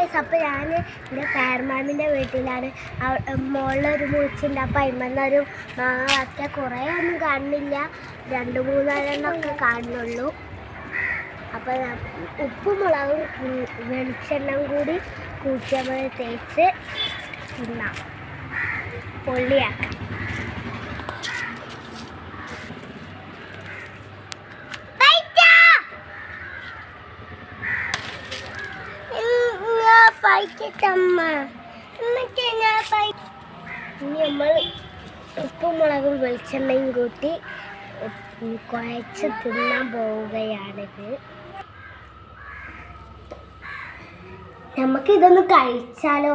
Guys, അപ്പോൾ ഞാൻ എൻ്റെ പേരമാമിൻ്റെ വീട്ടിലാണ്. മുകളിലൊരു മുറിച്ചുണ്ട്. അപ്പോൾ അതിന്മേന്നൊരു മാങ്ങ വയ്ക്കാൻ കുറേ ഒന്നും കാണുന്നില്ല, 2-3 കാണുന്നുള്ളൂ. അപ്പോൾ ഉപ്പും മുളകും വെളിച്ചെണ്ണം കൂടി കൂട്ടി നമ്മൾ തേച്ച് തിന്നാം, പൊള്ളിയാക്കാം. ഇനി നമ്മൾ ഉപ്പും മുളകും വെളിച്ചെണ്ണയും കൂട്ടി കുഴച്ച് തിന്നാൻ പോവുകയാണിത്. നമുക്കിതൊന്ന് കഴിച്ചാലോ?